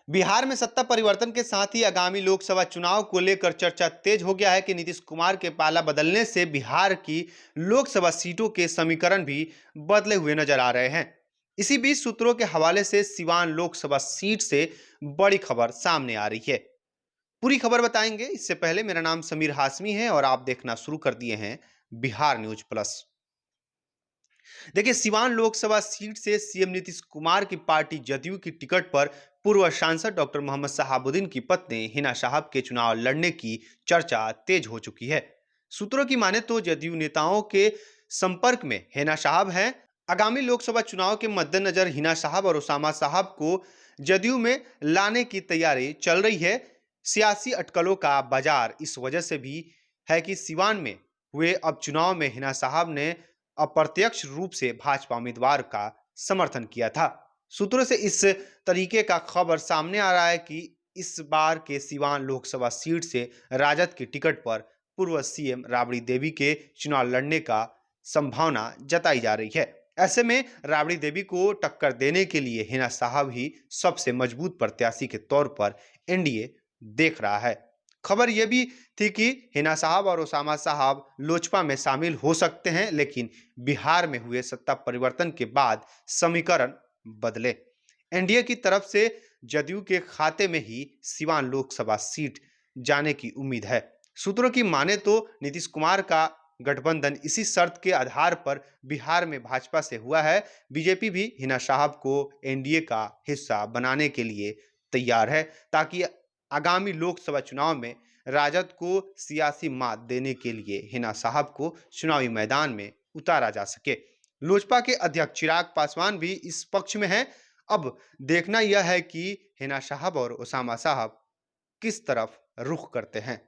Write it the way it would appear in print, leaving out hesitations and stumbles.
बिहार में सत्ता परिवर्तन के साथ ही आगामी लोकसभा चुनाव को लेकर चर्चा तेज हो गया है कि नीतीश कुमार के पाला बदलने से बिहार की लोकसभा सीटों के समीकरण भी बदले हुए नजर आ रहे हैं। इसी बीच सूत्रों के हवाले से सिवान लोकसभा सीट से बड़ी खबर सामने आ रही है। पूरी खबर बताएंगे, इससे पहले मेरा नाम समीर हाशमी है और आप देखना शुरू कर दिए हैं बिहार न्यूज प्लस। देखिए, सिवान लोकसभा सीट से सीएम नीतीश कुमार की पार्टी जदयू की टिकट पर पूर्व सांसद डॉक्टर मोहम्मद शहाबुद्दीन की पत्नी हिना साहब के चुनाव लड़ने की चर्चा तेज हो चुकी है। सूत्रों की माने तो जदयू नेताओं के संपर्क में हिना साहब हैं। आगामी लोकसभा चुनाव के मद्देनजर हिना साहब और उसामा साहब को जदयू में लाने की तैयारी चल रही है। सियासी अटकलों का बाजार इस वजह से भी है कि सिवान में हुए अब चुनाव में हिना साहब ने अप्रत्यक्ष रूप से भाजपा उम्मीदवार का समर्थन किया था। सूत्रों से इस तरीके का खबर सामने आ रहा है कि इस बार के सिवान लोकसभा सीट से राजद की टिकट पर पूर्व सीएम राबड़ी देवी के चुनाव लड़ने का संभावना जताई जा रही है। ऐसे में राबड़ी देवी को टक्कर देने के लिए हिना साहब ही सबसे मजबूत प्रत्याशी के तौर पर एनडीए देख रहा है। खबर यह भी थी कि हिना साहब और उसामा साहब लोजपा में शामिल हो सकते हैं, लेकिन बिहार में हुए सत्ता परिवर्तन के बाद समीकरण बदले। एनडीए की तरफ से जदयू के खाते में ही सिवान लोकसभा सीट जाने की उम्मीद है। सूत्रों की माने तो नीतीश कुमार का गठबंधन इसी शर्त के आधार पर बिहार में भाजपा से हुआ है। बीजेपी भी हिना साहब को एनडीए का हिस्सा बनाने के लिए तैयार है, ताकि आगामी लोकसभा चुनाव में राजद को सियासी मात देने के लिए हिना साहब को चुनावी मैदान में उतारा जा सके। लोजपा के अध्यक्ष चिराग पासवान भी इस पक्ष में हैं। अब देखना यह है कि हिना साहब और उसामा साहब किस तरफ रुख करते हैं।